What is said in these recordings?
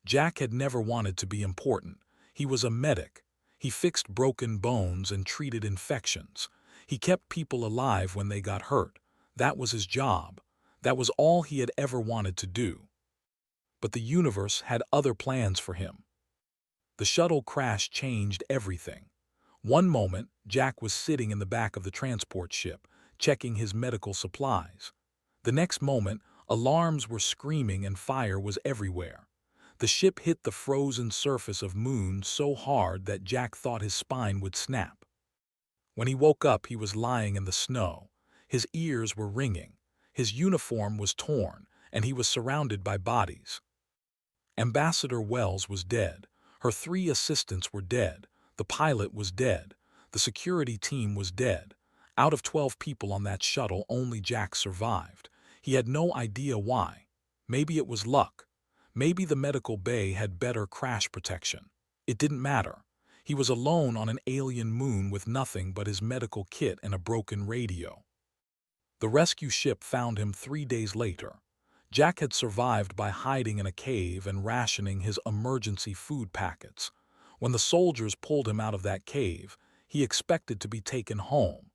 Jack had never wanted to be important. He was a medic. He fixed broken bones and treated infections. He kept people alive when they got hurt. That was his job. That was all he had ever wanted to do. But the universe had other plans for him. The shuttle crash changed everything. One moment, Jack was sitting in the back of the transport ship, checking his medical supplies. The next moment, alarms were screaming and fire was everywhere. The ship hit the frozen surface of Moon so hard that Jack thought his spine would snap. When he woke up, he was lying in the snow. His ears were ringing. His uniform was torn, and he was surrounded by bodies. Ambassador Wells was dead. Her 3 assistants were dead. The pilot was dead. The security team was dead. Out of 12 people on that shuttle, only Jack survived. He had no idea why. Maybe it was luck. Maybe the medical bay had better crash protection. It didn't matter. He was alone on an alien moon with nothing but his medical kit and a broken radio. The rescue ship found him 3 days later. Jack had survived by hiding in a cave and rationing his emergency food packets. When the soldiers pulled him out of that cave, he expected to be taken home.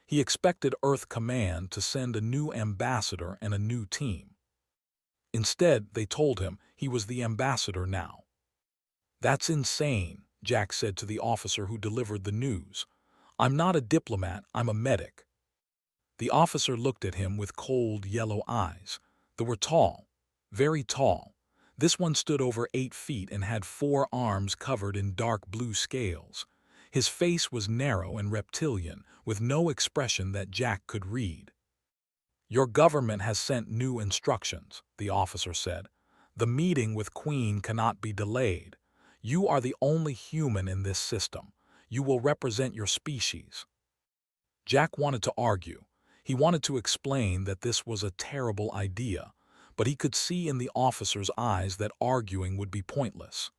He expected Earth Command to send a new ambassador and a new team. Instead, they told him he was the ambassador now. "That's insane," Jack said to the officer who delivered the news. "I'm not a diplomat, I'm a medic." The officer looked at him with cold, yellow eyes. They were tall, very tall. This one stood over 8 feet and had 4 arms covered in dark blue scales. His face was narrow and reptilian, with no expression that Jack could read. "Your government has sent new instructions," the officer said. "The meeting with Queen cannot be delayed. You are the only human in this system. You will represent your species." Jack wanted to argue. He wanted to explain that this was a terrible idea, but he could see in the officer's eyes that arguing would be pointless.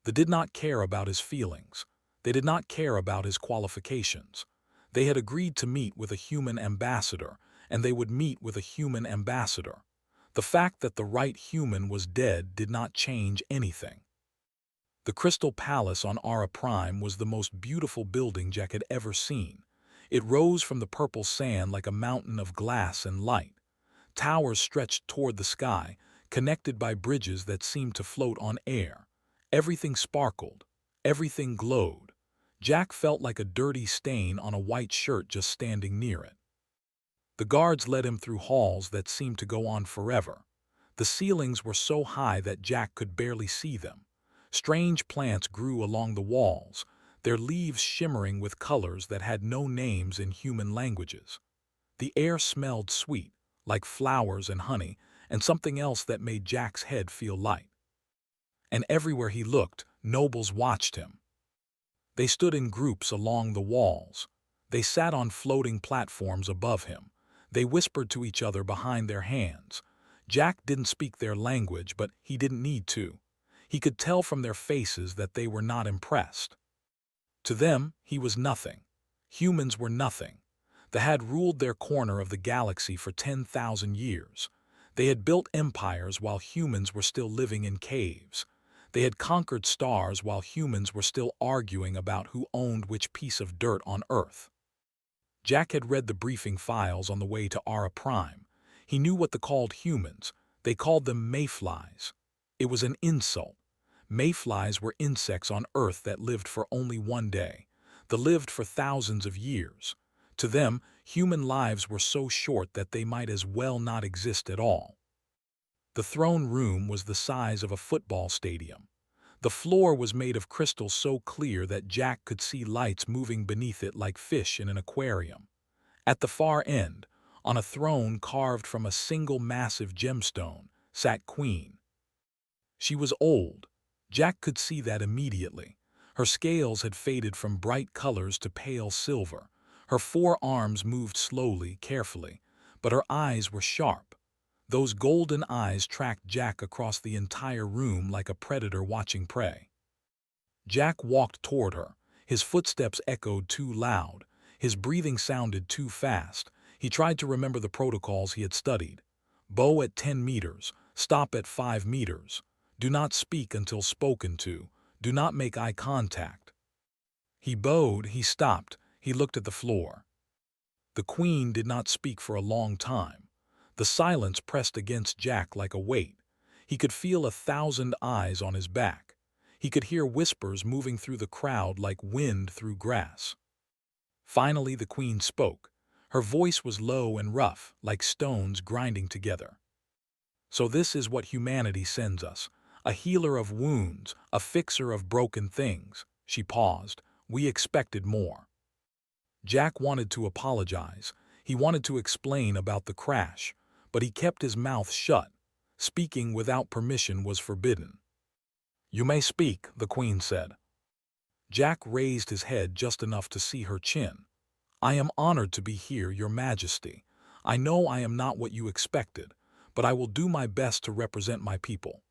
They did not care about his feelings. They did not care about his qualifications. They had agreed to meet with a human ambassador, and they would meet with a human ambassador. The fact that the right human was dead did not change anything. The Crystal Palace on Ara Prime was the most beautiful building Jack had ever seen. It rose from the purple sand like a mountain of glass and light. Towers stretched toward the sky, connected by bridges that seemed to float on air. Everything sparkled. Everything glowed. Jack felt like a dirty stain on a white shirt just standing near it. The guards led him through halls that seemed to go on forever. The ceilings were so high that Jack could barely see them. Strange plants grew along the walls, their leaves shimmering with colors that had no names in human languages. The air smelled sweet, like flowers and honey, and something else that made Jack's head feel light. And everywhere he looked, nobles watched him. They stood in groups along the walls. They sat on floating platforms above him. They whispered to each other behind their hands. Jack didn't speak their language, but he didn't need to. He could tell from their faces that they were not impressed. To them, he was nothing. Humans were nothing. They had ruled their corner of the galaxy for 10,000 years. They had built empires while humans were still living in caves. They had conquered stars while humans were still arguing about who owned which piece of dirt on Earth. Jack had read the briefing files on the way to Ara Prime. He knew what they called humans. They called them mayflies. It was an insult. Mayflies were insects on Earth that lived for only 1 day. They lived for thousands of years. To them, human lives were so short that they might as well not exist at all. The throne room was the size of a football stadium. The floor was made of crystal so clear that Jack could see lights moving beneath it like fish in an aquarium. At the far end, on a throne carved from a single massive gemstone, sat Queen. She was old. Jack could see that immediately. Her scales had faded from bright colors to pale silver. Her 4 arms moved slowly, carefully, but her eyes were sharp. Those golden eyes tracked Jack across the entire room like a predator watching prey. Jack walked toward her. His footsteps echoed too loud. His breathing sounded too fast. He tried to remember the protocols he had studied. Bow at 10 meters. Stop at 5 meters. Do not speak until spoken to. Do not make eye contact. He bowed, he stopped, he looked at the floor. The Queen did not speak for a long time. The silence pressed against Jack like a weight. He could feel 1,000 eyes on his back. He could hear whispers moving through the crowd like wind through grass. Finally, the Queen spoke. Her voice was low and rough, like stones grinding together. So this is what humanity sends us, a healer of wounds, a fixer of broken things. She paused. We expected more. Jack wanted to apologize. He wanted to explain about the crash, but he kept his mouth shut. Speaking without permission was forbidden. You may speak, the Queen said. Jack raised his head just enough to see her chin. I am honored to be here, Your Majesty. I know I am not what you expected, but I will do my best to represent my people.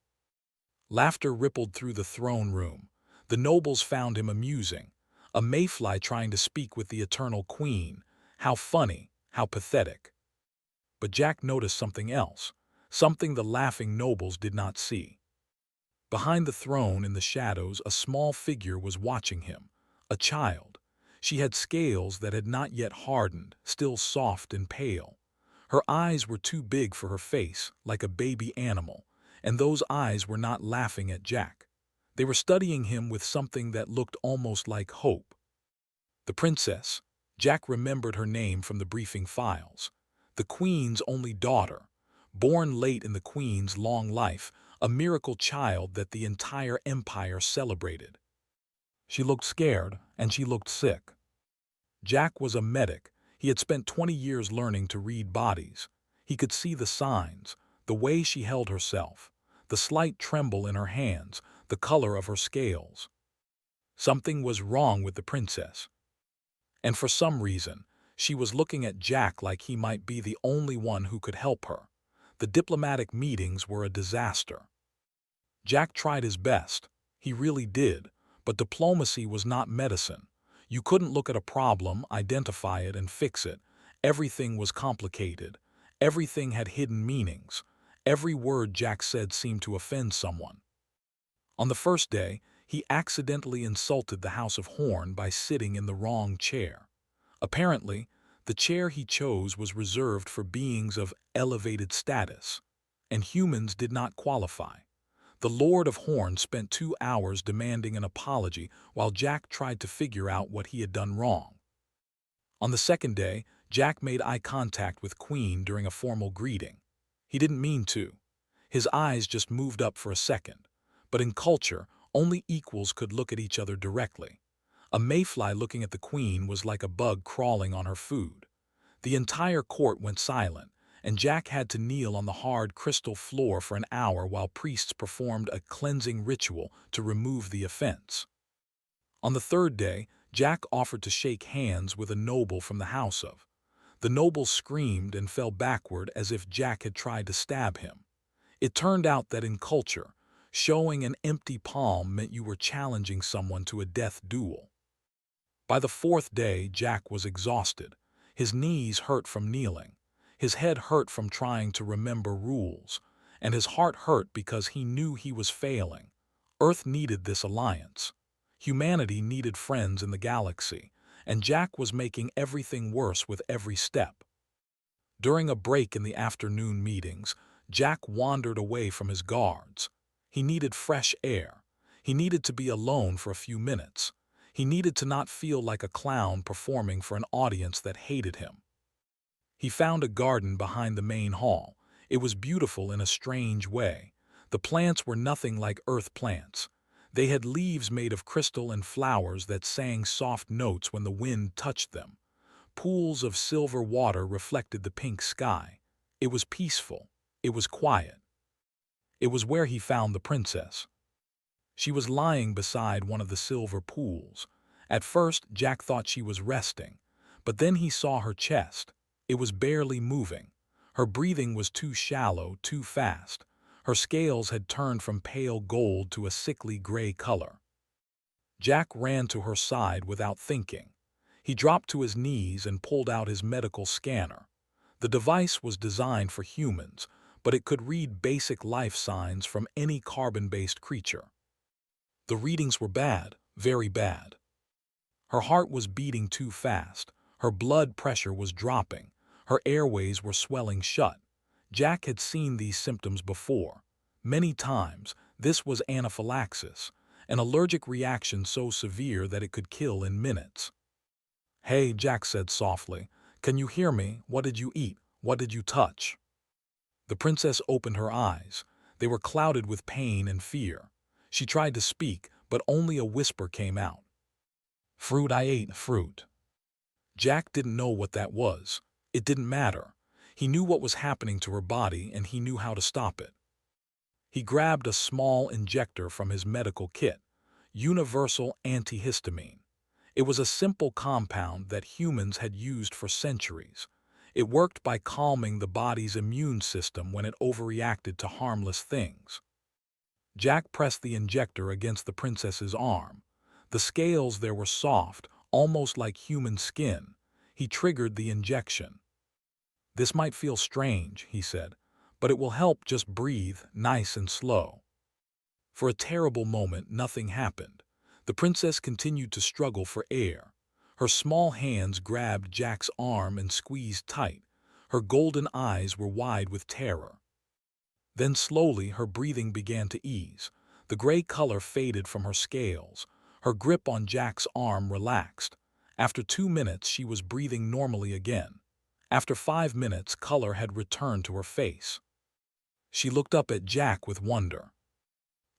Laughter rippled through the throne room. The nobles found him amusing. A mayfly trying to speak with the eternal Queen. How funny, how pathetic. But Jack noticed something else, something the laughing nobles did not see. Behind the throne in the shadows, a small figure was watching him, a child. She had scales that had not yet hardened, still soft and pale. Her eyes were too big for her face, like a baby animal, and those eyes were not laughing at Jack. They were studying him with something that looked almost like hope. The princess. Jack remembered her name from the briefing files. The Queen's only daughter, born late in the Queen's long life, a miracle child that the entire empire celebrated. She looked scared, and she looked sick. Jack was a medic. He had spent 20 years learning to read bodies. He could see the signs, the way she held herself, the slight tremble in her hands, the color of her scales. Something was wrong with the princess. And for some reason, she was looking at Jack like he might be the only one who could help her. The diplomatic meetings were a disaster. Jack tried his best. He really did. But diplomacy was not medicine. You couldn't look at a problem, identify it, and fix it. Everything was complicated. Everything had hidden meanings. Every word Jack said seemed to offend someone. On the first day, he accidentally insulted the House of Horn by sitting in the wrong chair. Apparently, the chair he chose was reserved for beings of elevated status, and humans did not qualify. The Lord of Horn spent 2 hours demanding an apology while Jack tried to figure out what he had done wrong. On the second day, Jack made eye contact with Queen during a formal greeting. He didn't mean to. His eyes just moved up for a second. But in culture, only equals could look at each other directly. A mayfly looking at the Queen was like a bug crawling on her food. The entire court went silent, and Jack had to kneel on the hard crystal floor for an hour while priests performed a cleansing ritual to remove the offense. On the third day, Jack offered to shake hands with a noble from the house of. The noble screamed and fell backward as if Jack had tried to stab him. It turned out that in culture, showing an empty palm meant you were challenging someone to a death duel. By the fourth day, Jack was exhausted. His knees hurt from kneeling. His head hurt from trying to remember rules. And his heart hurt because he knew he was failing. Earth needed this alliance. Humanity needed friends in the galaxy. And Jack was making everything worse with every step. During a break in the afternoon meetings, Jack wandered away from his guards. He needed fresh air. He needed to be alone for a few minutes. He needed to not feel like a clown performing for an audience that hated him. He found a garden behind the main hall. It was beautiful in a strange way. The plants were nothing like Earth plants. They had leaves made of crystal and flowers that sang soft notes when the wind touched them. Pools of silver water reflected the pink sky. It was peaceful. It was quiet. It was where he found the princess. She was lying beside one of the silver pools. At first, Jack thought she was resting, but then he saw her chest. It was barely moving. Her breathing was too shallow, too fast. Her scales had turned from pale gold to a sickly gray color. Jack ran to her side without thinking. He dropped to his knees and pulled out his medical scanner. The device was designed for humans, but it could read basic life signs from any carbon-based creature. The readings were bad, very bad. Her heart was beating too fast, her blood pressure was dropping, her airways were swelling shut. Jack had seen these symptoms before. Many times, this was anaphylaxis, an allergic reaction so severe that it could kill in minutes. "Hey," Jack said softly, "can you hear me? What did you eat? What did you touch?" The princess opened her eyes. They were clouded with pain and fear. She tried to speak, but only a whisper came out. "Fruit, I ate fruit." Jack didn't know what that was. It didn't matter. He knew what was happening to her body and he knew how to stop it. He grabbed a small injector from his medical kit, universal antihistamine. It was a simple compound that humans had used for centuries. It worked by calming the body's immune system when it overreacted to harmless things. Jack pressed the injector against the princess's arm. The scales there were soft, almost like human skin. He triggered the injection. "This might feel strange," he said, "but it will help. Just breathe, nice and slow." For a terrible moment, nothing happened. The princess continued to struggle for air. Her small hands grabbed Jack's arm and squeezed tight. Her golden eyes were wide with terror. Then slowly her breathing began to ease. The gray color faded from her scales. Her grip on Jack's arm relaxed. After 2 minutes, she was breathing normally again. After 5 minutes, color had returned to her face. She looked up at Jack with wonder.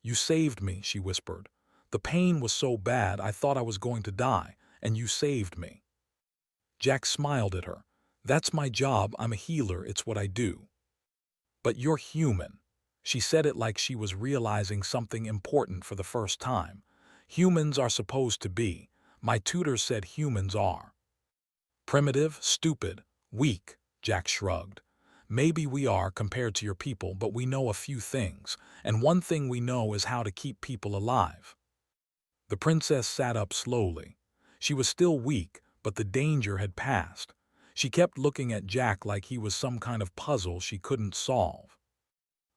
"You saved me," she whispered. "The pain was so bad I thought I was going to die, and you saved me." Jack smiled at her. "That's my job. I'm a healer. It's what I do." "But you're human." She said it like she was realizing something important for the first time. "Humans are supposed to be. My tutors said humans are." "Primitive, stupid, weak," Jack shrugged. "Maybe we are compared to your people, but we know a few things, and one thing we know is how to keep people alive." The princess sat up slowly. She was still weak, but the danger had passed. She kept looking at Jack like he was some kind of puzzle she couldn't solve.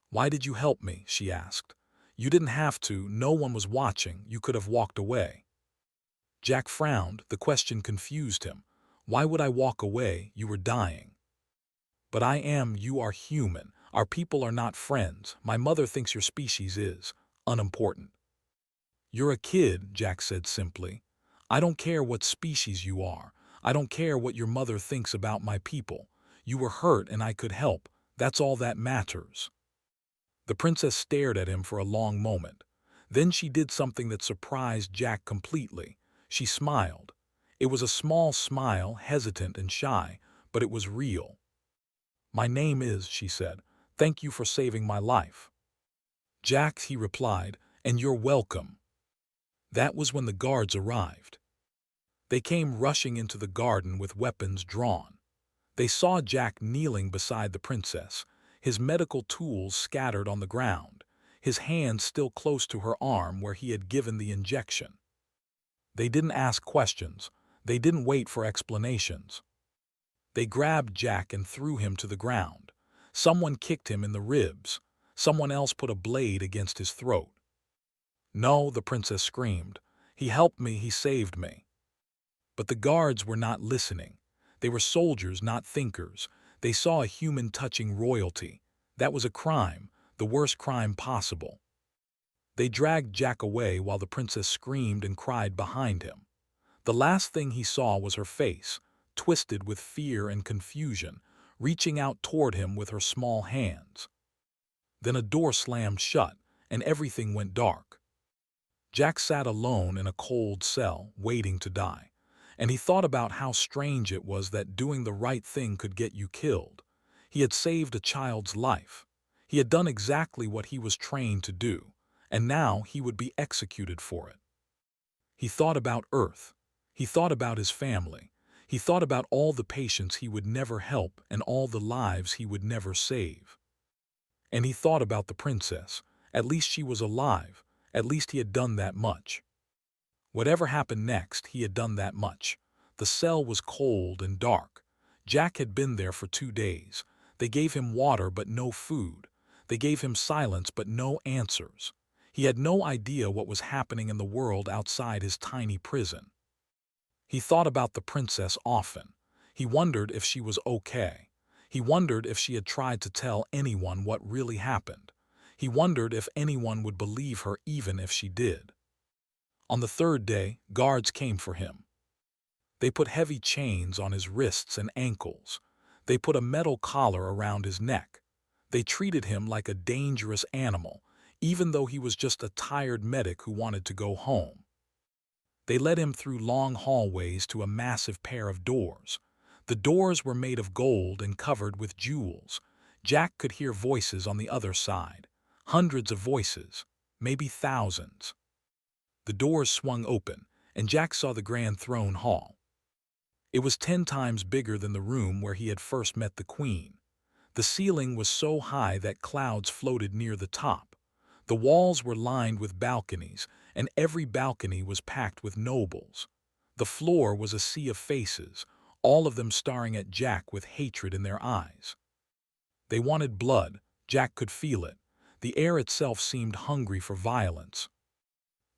"Why did you help me?" she asked. "You didn't have to. No one was watching. You could have walked away." Jack frowned. The question confused him. "Why would I walk away? You were dying." "But I am. You are human. Our people are not friends. My mother thinks your species is unimportant." "You're a kid," Jack said simply. "I don't care what species you are. I don't care what your mother thinks about my people. You were hurt and I could help. That's all that matters." The princess stared at him for a long moment. Then she did something that surprised Jack completely. She smiled. It was a small smile, hesitant and shy, but it was real. "My name is," she said. "Thank you for saving my life." "Jack," he replied, "and you're welcome." That was when the guards arrived. They came rushing into the garden with weapons drawn. They saw Jack kneeling beside the princess, his medical tools scattered on the ground, his hand still close to her arm where he had given the injection. They didn't ask questions. They didn't wait for explanations. They grabbed Jack and threw him to the ground. Someone kicked him in the ribs. Someone else put a blade against his throat. "No," the princess screamed. "He helped me. He saved me." But the guards were not listening. They were soldiers, not thinkers. They saw a human touching royalty. That was a crime, the worst crime possible. They dragged Jack away while the princess screamed and cried behind him. The last thing he saw was her face, twisted with fear and confusion, reaching out toward him with her small hands. Then a door slammed shut, and everything went dark. Jack sat alone in a cold cell, waiting to die. And he thought about how strange it was that doing the right thing could get you killed. He had saved a child's life. He had done exactly what he was trained to do, and now he would be executed for it. He thought about Earth. He thought about his family. He thought about all the patients he would never help and all the lives he would never save. And he thought about the princess. At least she was alive. At least he had done that much. Whatever happened next, he had done that much. The cell was cold and dark. Jack had been there for 2 days. They gave him water but no food. They gave him silence but no answers. He had no idea what was happening in the world outside his tiny prison. He thought about the princess often. He wondered if she was okay. He wondered if she had tried to tell anyone what really happened. He wondered if anyone would believe her even if she did. On the third day, guards came for him. They put heavy chains on his wrists and ankles. They put a metal collar around his neck. They treated him like a dangerous animal, even though he was just a tired medic who wanted to go home. They led him through long hallways to a massive pair of doors. The doors were made of gold and covered with jewels. Jack could hear voices on the other side. Hundreds of voices, maybe thousands. The doors swung open, and Jack saw the Grand Throne Hall. It was 10 times bigger than the room where he had first met the Queen. The ceiling was so high that clouds floated near the top. The walls were lined with balconies, and every balcony was packed with nobles. The floor was a sea of faces, all of them staring at Jack with hatred in their eyes. They wanted blood. Jack could feel it. The air itself seemed hungry for violence.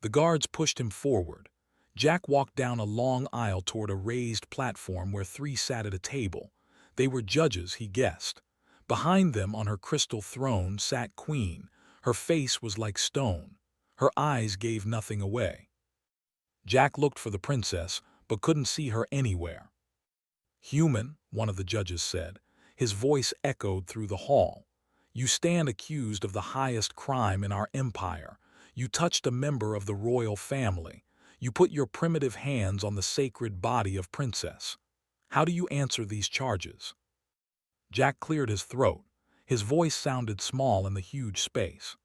The guards pushed him forward. Jack walked down a long aisle toward a raised platform where 3 sat at a table. They were judges, he guessed. Behind them on her crystal throne sat Queen. Her face was like stone. Her eyes gave nothing away. Jack looked for the princess, but couldn't see her anywhere. "Human," one of the judges said. His voice echoed through the hall. "You stand accused of the highest crime in our empire. You touched a member of the royal family. You put your primitive hands on the sacred body of Princess. How do you answer these charges?" Jack cleared his throat. His voice sounded small in the huge space.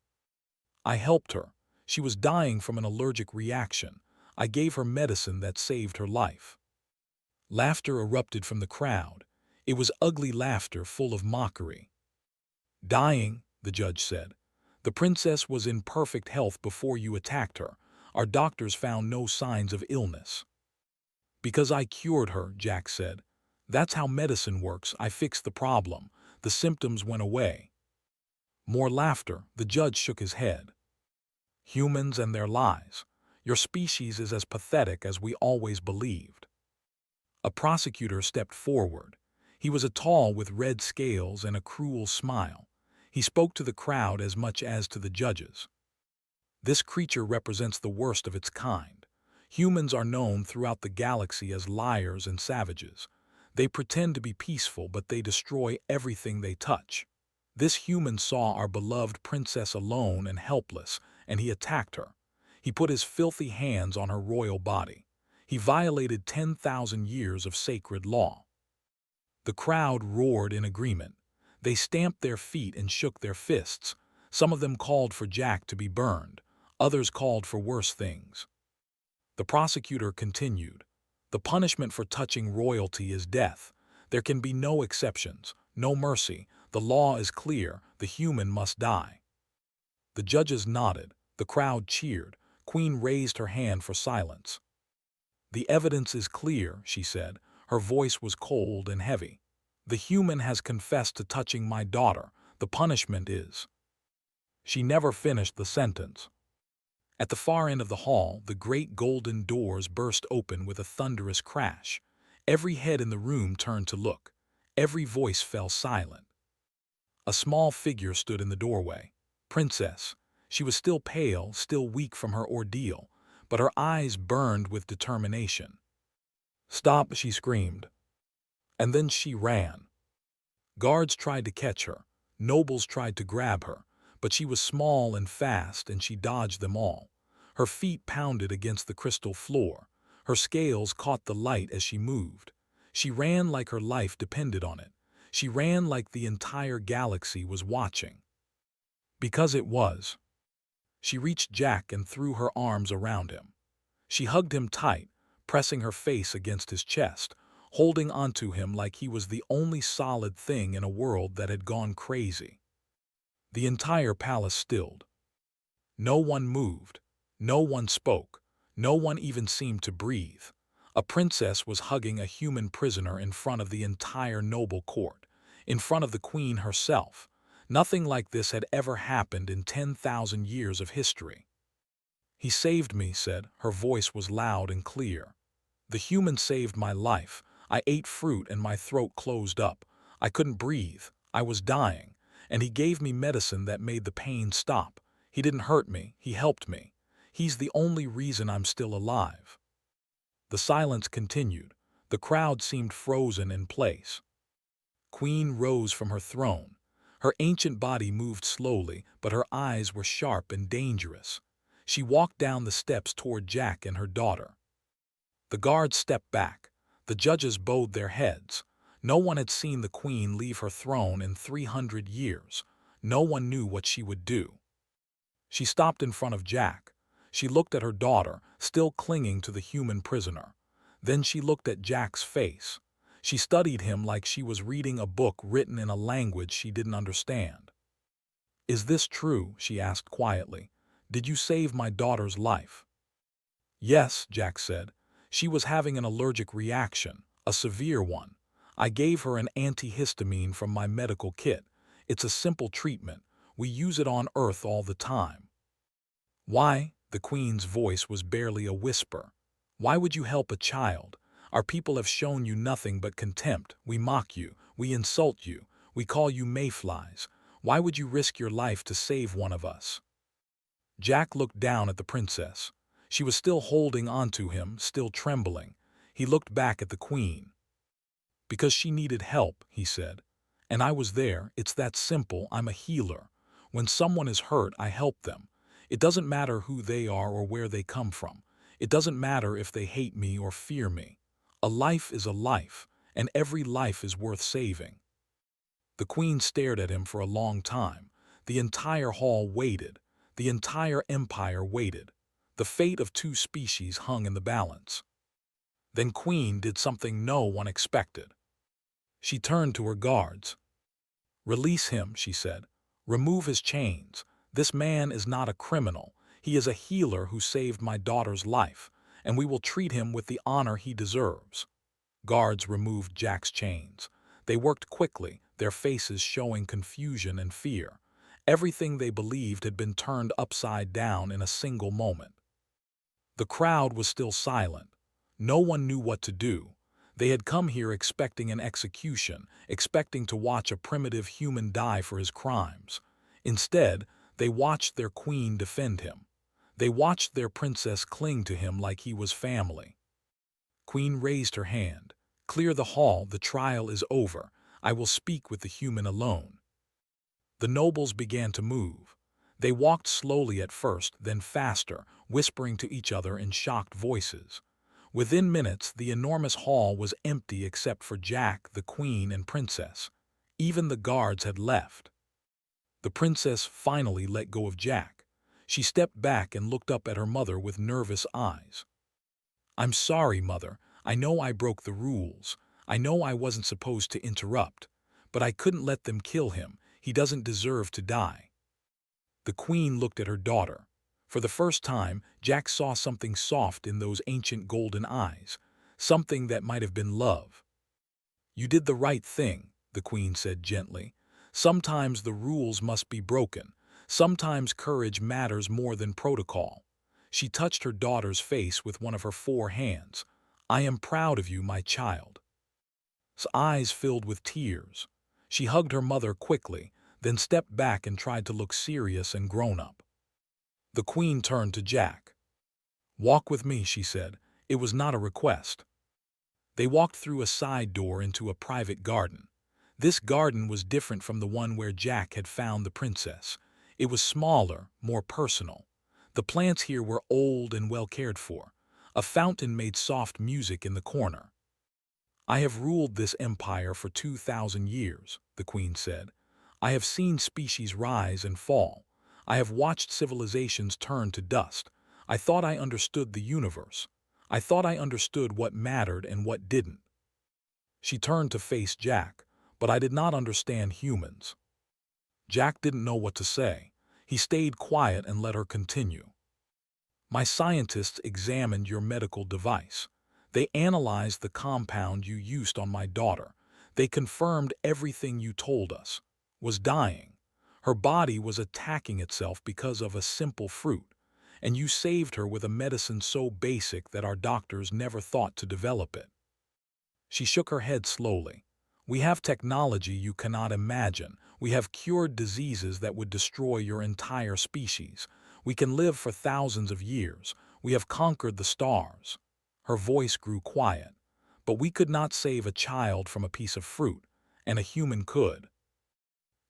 "I helped her. She was dying from an allergic reaction. I gave her medicine that saved her life." Laughter erupted from the crowd. It was ugly laughter full of mockery. "Dying," the judge said. "The princess was in perfect health before you attacked her. Our doctors found no signs of illness." "Because I cured her," Jack said. "That's how medicine works. I fixed the problem. The symptoms went away." More laughter. The judge shook his head. "Humans and their lies. Your species is as pathetic as we always believed." A prosecutor stepped forward. He was tall with red scales and a cruel smile. He spoke to the crowd as much as to the judges. "This creature represents the worst of its kind. Humans are known throughout the galaxy as liars and savages. They pretend to be peaceful, but they destroy everything they touch. This human saw our beloved princess alone and helpless, and he attacked her. He put his filthy hands on her royal body. He violated 10,000 years of sacred law." The crowd roared in agreement. They stamped their feet and shook their fists. Some of them called for Jack to be burned. Others called for worse things. The prosecutor continued. "The punishment for touching royalty is death. There can be no exceptions, no mercy. The law is clear. The human must die." The judges nodded. The crowd cheered. Queen raised her hand for silence. "The evidence is clear," she said. Her voice was cold and heavy. "The human has confessed to touching my daughter. The punishment is—" She never finished the sentence. At the far end of the hall, the great golden doors burst open with a thunderous crash. Every head in the room turned to look. Every voice fell silent. A small figure stood in the doorway. Princess. She was still pale, still weak from her ordeal, but her eyes burned with determination. "Stop," she screamed. And then she ran. Guards tried to catch her. Nobles tried to grab her, but she was small and fast, and she dodged them all. Her feet pounded against the crystal floor. Her scales caught the light as she moved. She ran like her life depended on it. She ran like the entire galaxy was watching. Because it was. She reached Jack and threw her arms around him. She hugged him tight, pressing her face against his chest, holding onto him like he was the only solid thing in a world that had gone crazy. The entire palace stilled. No one moved. No one spoke. No one even seemed to breathe. A princess was hugging a human prisoner in front of the entire noble court. in front of the Queen herself. Nothing like this had ever happened in 10,000 years of history. "He saved me," said. Her voice was loud and clear. "The human saved my life. I ate fruit and my throat closed up. I couldn't breathe. I was dying. And he gave me medicine that made the pain stop. He didn't hurt me. He helped me. He's the only reason I'm still alive." The silence continued. The crowd seemed frozen in place. Queen rose from her throne. Her ancient body moved slowly, but her eyes were sharp and dangerous. She walked down the steps toward Jack and her daughter. The guards stepped back. The judges bowed their heads. No one had seen the Queen leave her throne in 300 years. No one knew what she would do. She stopped in front of Jack. She looked at her daughter, still clinging to the human prisoner. Then she looked at Jack's face. She studied him like she was reading a book written in a language she didn't understand. "Is this true?" she asked quietly. "Did you save my daughter's life?" "Yes," Jack said. "She was having an allergic reaction, a severe one. I gave her an antihistamine from my medical kit. It's a simple treatment. We use it on Earth all the time." "Why?" The Queen's voice was barely a whisper. "Why would you help a child? Our people have shown you nothing but contempt. We mock you. We insult you. We call you mayflies. Why would you risk your life to save one of us?" Jack looked down at the princess. She was still holding onto him, still trembling. He looked back at the Queen. "Because she needed help," he said. "And I was there. It's that simple. I'm a healer. When someone is hurt, I help them. It doesn't matter who they are or where they come from. It doesn't matter if they hate me or fear me. A life is a life, and every life is worth saving." The Queen stared at him for a long time. The entire hall waited. The entire empire waited. The fate of two species hung in the balance. Then Queen did something no one expected. She turned to her guards. "Release him," she said. "Remove his chains. This man is not a criminal. He is a healer who saved my daughter's life, and we will treat him with the honor he deserves." Guards removed Jack's chains. They worked quickly, their faces showing confusion and fear. Everything they believed had been turned upside down in a single moment. The crowd was still silent. No one knew what to do. They had come here expecting an execution, expecting to watch a primitive human die for his crimes. Instead, they watched their Queen defend him. They watched their princess cling to him like he was family. Queen raised her hand. "Clear the hall. The trial is over. I will speak with the human alone." The nobles began to move. They walked slowly at first, then faster, whispering to each other in shocked voices. Within minutes, the enormous hall was empty except for Jack, the Queen, and Princess. Even the guards had left. The princess finally let go of Jack. She stepped back and looked up at her mother with nervous eyes. "I'm sorry, Mother. I know I broke the rules. I know I wasn't supposed to interrupt. But I couldn't let them kill him. He doesn't deserve to die." The Queen looked at her daughter. For the first time, Jack saw something soft in those ancient golden eyes, something that might have been love. "You did the right thing," the Queen said gently. "Sometimes the rules must be broken. Sometimes courage matters more than protocol." She touched her daughter's face with one of her 4 hands. "I am proud of you, my child." His eyes filled with tears. She hugged her mother quickly, then stepped back and tried to look serious and grown-up. The Queen turned to Jack. "Walk with me," she said. It was not a request. They walked through a side door into a private garden. This garden was different from the one where Jack had found the princess. It was smaller, more personal. The plants here were old and well cared for. A fountain made soft music in the corner. "I have ruled this empire for 2,000 years, the Queen said. "I have seen species rise and fall. I have watched civilizations turn to dust. I thought I understood the universe. I thought I understood what mattered and what didn't." She turned to face Jack, "But I did not understand humans." Jack didn't know what to say. He stayed quiet and let her continue. "My scientists examined your medical device. They analyzed the compound you used on my daughter. They confirmed everything you told us. Was dying. Her body was attacking itself because of a simple fruit, and you saved her with a medicine so basic that our doctors never thought to develop it. She shook her head slowly. We have technology you cannot imagine. We have cured diseases that would destroy your entire species. We can live for thousands of years. We have conquered the stars. Her voice grew quiet. But we could not save a child from a piece of fruit, and a human could.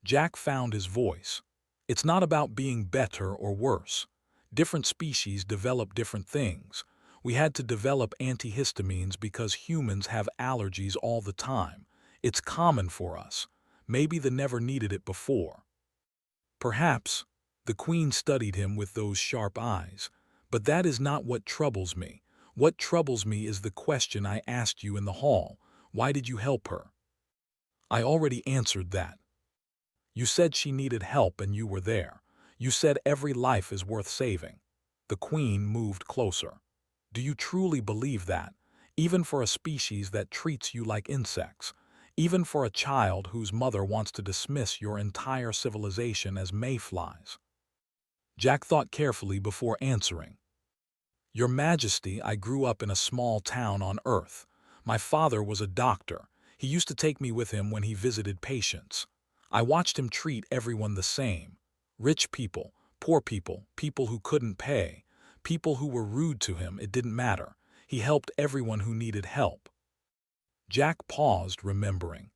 Jack found his voice. It's not about being better or worse. Different species develop different things. We had to develop antihistamines because humans have allergies all the time. It's common for us. Maybe they never needed it before. Perhaps. The Queen studied him with those sharp eyes. But that is not what troubles me. What troubles me is the question I asked you in the hall. Why did you help her? I already answered that. You said she needed help and you were there. You said every life is worth saving. The Queen moved closer. Do you truly believe that? Even for a species that treats you like insects? Even for a child whose mother wants to dismiss your entire civilization as mayflies? Jack thought carefully before answering. Your Majesty, I grew up in a small town on Earth. My father was a doctor. He used to take me with him when he visited patients. I watched him treat everyone the same. Rich people, poor people, people who couldn't pay, people who were rude to him, it didn't matter. He helped everyone who needed help. Jack paused, remembering.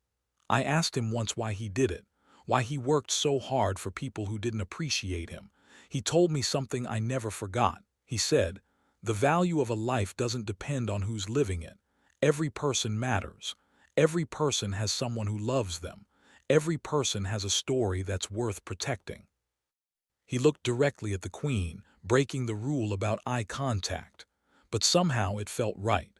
I asked him once why he did it, why he worked so hard for people who didn't appreciate him. He told me something I never forgot. He said, the value of a life doesn't depend on who's living it. Every person matters. Every person has someone who loves them. Every person has a story that's worth protecting. He looked directly at the Queen, breaking the rule about eye contact. But somehow it felt right.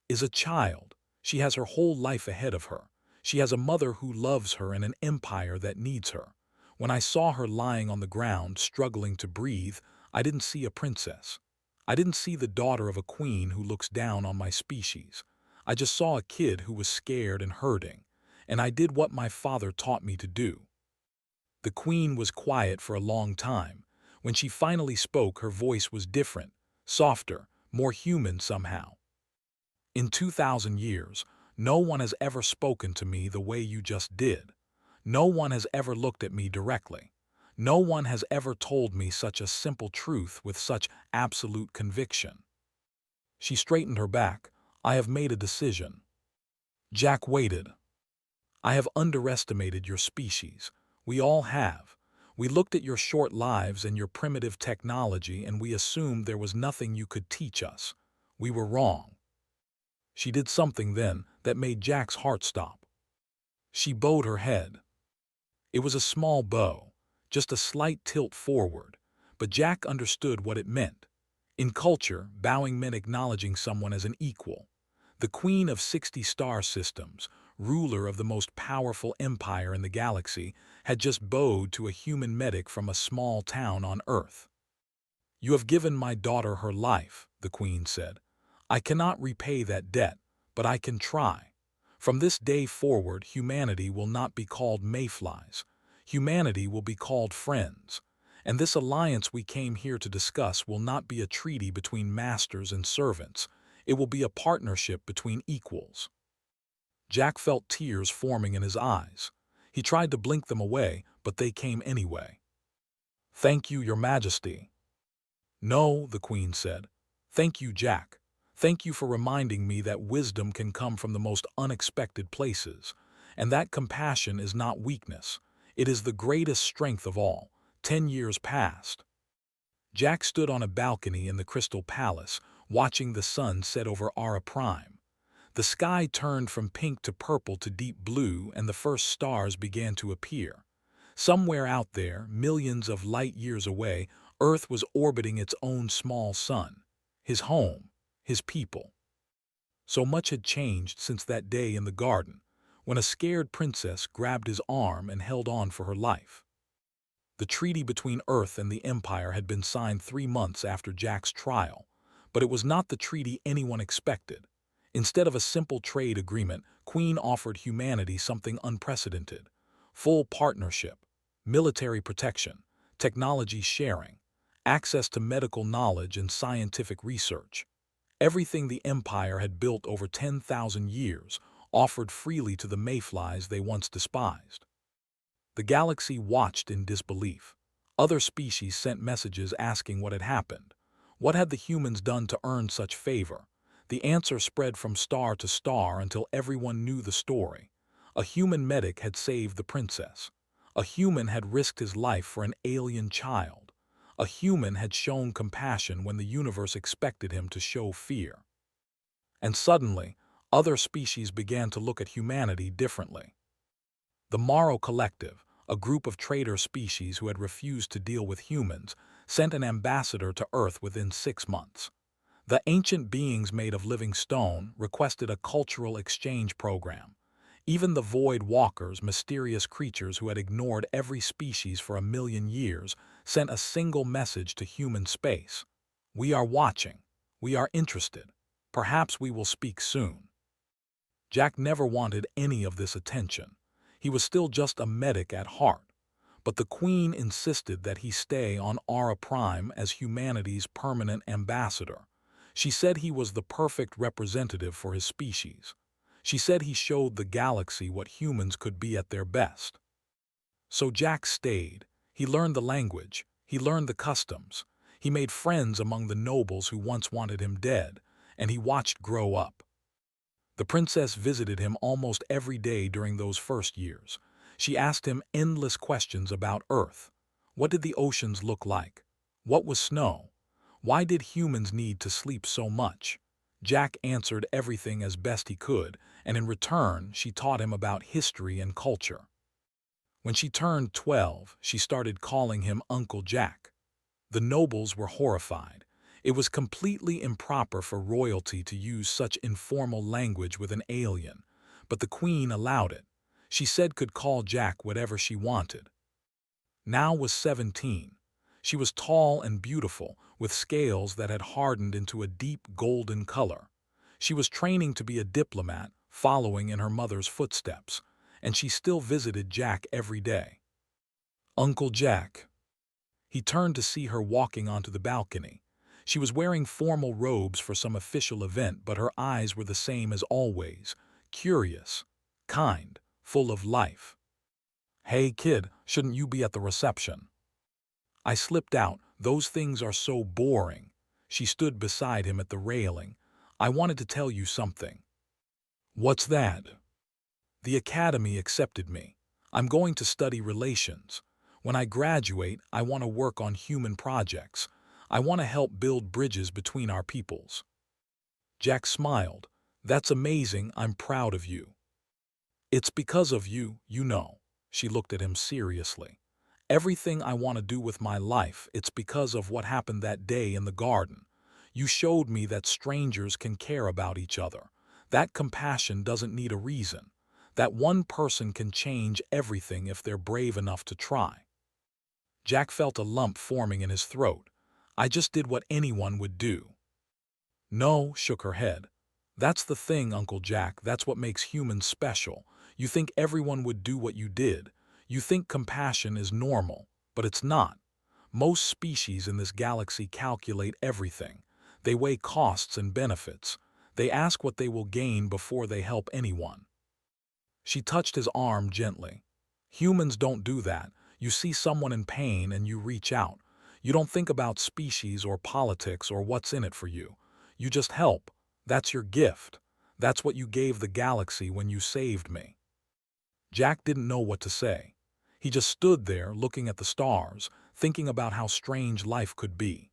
Is a child. She has her whole life ahead of her. She has a mother who loves her and an empire that needs her. When I saw her lying on the ground, struggling to breathe, I didn't see a princess. I didn't see the daughter of a queen who looks down on my species. I just saw a kid who was scared and hurting, and I did what my father taught me to do. The Queen was quiet for a long time. When she finally spoke, her voice was different, softer, more human somehow. In 2,000 years, no one has ever spoken to me the way you just did. No one has ever looked at me directly. No one has ever told me such a simple truth with such absolute conviction. She straightened her back. I have made a decision. Jack waited. I have underestimated your species. We all have. We looked at your short lives and your primitive technology and we assumed there was nothing you could teach us. We were wrong. She did something then that made Jack's heart stop. She bowed her head. It was a small bow, just a slight tilt forward, but Jack understood what it meant. In culture, bowing meant acknowledging someone as an equal. The Queen of 60 star systems, ruler of the most powerful empire in the galaxy, had just bowed to a human medic from a small town on Earth. You have given my daughter her life, the Queen said. I cannot repay that debt, but I can try. From this day forward, humanity will not be called mayflies. Humanity will be called friends. And this alliance we came here to discuss will not be a treaty between masters and servants. It will be a partnership between equals. Jack felt tears forming in his eyes. He tried to blink them away, but they came anyway. Thank you, Your Majesty. No, the Queen said. Thank you, Jack. Thank you for reminding me that wisdom can come from the most unexpected places, and that compassion is not weakness. It is the greatest strength of all. 10 years passed. Jack stood on a balcony in the Crystal Palace, watching the sun set over Ara Prime. The sky turned from pink to purple to deep blue, and the first stars began to appear. Somewhere out there, millions of light years away, Earth was orbiting its own small sun, his home, his people. So much had changed since that day in the garden, when a scared princess grabbed his arm and held on for her life. The treaty between Earth and the Empire had been signed 3 months after Jack's trial, but it was not the treaty anyone expected. Instead of a simple trade agreement, Queen offered humanity something unprecedented: full partnership, military protection, technology sharing, access to medical knowledge and scientific research. Everything the Empire had built over 10,000 years offered freely to the mayflies they once despised. The galaxy watched in disbelief. Other species sent messages asking what had happened. What had the humans done to earn such favor? The answer spread from star to star until everyone knew the story. A human medic had saved the princess. A human had risked his life for an alien child. A human had shown compassion when the universe expected him to show fear. And suddenly, other species began to look at humanity differently. The Morrow Collective, a group of traitor species who had refused to deal with humans, sent an ambassador to Earth within 6 months. The ancient beings made of living stone requested a cultural exchange program. Even the Void Walkers, mysterious creatures who had ignored every species for 1,000,000 years, sent a single message to human space: "We are watching. We are interested. Perhaps we will speak soon." Jack never wanted any of this attention. He was still just a medic at heart. But the Queen insisted that he stay on Aura Prime as humanity's permanent ambassador. She said he was the perfect representative for his species. She said he showed the galaxy what humans could be at their best. So Jack stayed. He learned the language. He learned the customs. He made friends among the nobles who once wanted him dead, and he watched grow up. The princess visited him almost every day during those first years. She asked him endless questions about Earth. What did the oceans look like? What was snow? Why did humans need to sleep so much? Jack answered everything as best he could, and in return, she taught him about history and culture. When she turned 12, she started calling him Uncle Jack. The nobles were horrified. It was completely improper for royalty to use such informal language with an alien, but the Queen allowed it. She said could call Jack whatever she wanted. Now was 17. She was tall and beautiful, with scales that had hardened into a deep golden color. She was training to be a diplomat, following in her mother's footsteps, and she still visited Jack every day. Uncle Jack. He turned to see her walking onto the balcony. She was wearing formal robes for some official event, but her eyes were the same as always: curious, kind, full of life. "Hey, kid, shouldn't you be at the reception?" I slipped out. "Those things are so boring." She stood beside him at the railing. "I wanted to tell you something." "What's that?" "The academy accepted me. I'm going to study relations. When I graduate, I want to work on human projects. I want to help build bridges between our peoples." Jack smiled. "That's amazing. I'm proud of you." "It's because of you, you know." She looked at him seriously. "Everything I want to do with my life, it's because of what happened that day in the garden. You showed me that strangers can care about each other. That compassion doesn't need a reason. That one person can change everything if they're brave enough to try." Jack felt a lump forming in his throat. "I just did what anyone would do." "No," shook her head. "That's the thing, Uncle Jack. That's what makes humans special. You think everyone would do what you did. You think compassion is normal, but it's not. Most species in this galaxy calculate everything. They weigh costs and benefits. They ask what they will gain before they help anyone." She touched his arm gently. "Humans don't do that. You see someone in pain and you reach out. You don't think about species or politics or what's in it for you. You just help. That's your gift. That's what you gave the galaxy when you saved me." Jack didn't know what to say. He just stood there looking at the stars, thinking about how strange life could be.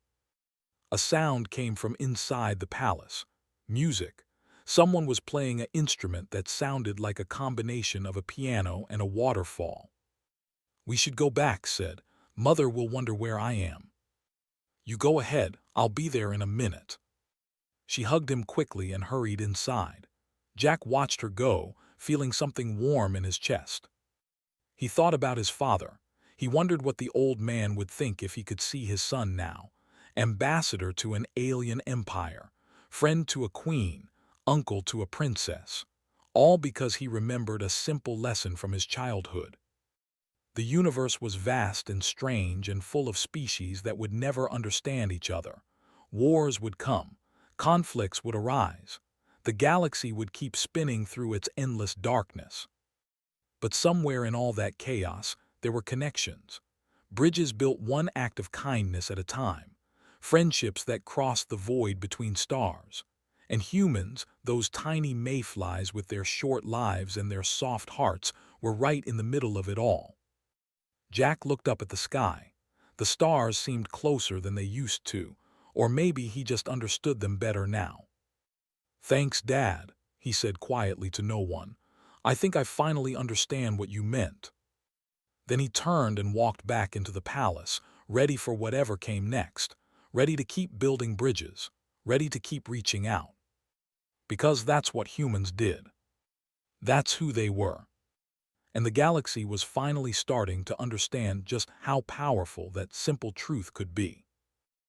A sound came from inside the palace. Music. Someone was playing an instrument that sounded like a combination of a piano and a waterfall. "We should go back," said. "Mother will wonder where I am." "You go ahead. I'll be there in a minute." She hugged him quickly and hurried inside. Jack watched her go, feeling something warm in his chest. He thought about his father. He wondered what the old man would think if he could see his son now. Ambassador to an alien empire, friend to a queen, uncle to a princess, all because he remembered a simple lesson from his childhood. The universe was vast and strange and full of species that would never understand each other. Wars would come, conflicts would arise, the galaxy would keep spinning through its endless darkness. But somewhere in all that chaos, there were connections. Bridges built one act of kindness at a time, friendships that crossed the void between stars. And humans, those tiny mayflies with their short lives and their soft hearts, were right in the middle of it all. Jack looked up at the sky. The stars seemed closer than they used to, or maybe he just understood them better now. "Thanks, Dad," he said quietly to no one. "I think I finally understand what you meant." Then he turned and walked back into the palace, ready for whatever came next, ready to keep building bridges, ready to keep reaching out. Because that's what humans did. That's who they were. And the galaxy was finally starting to understand just how powerful that simple truth could be.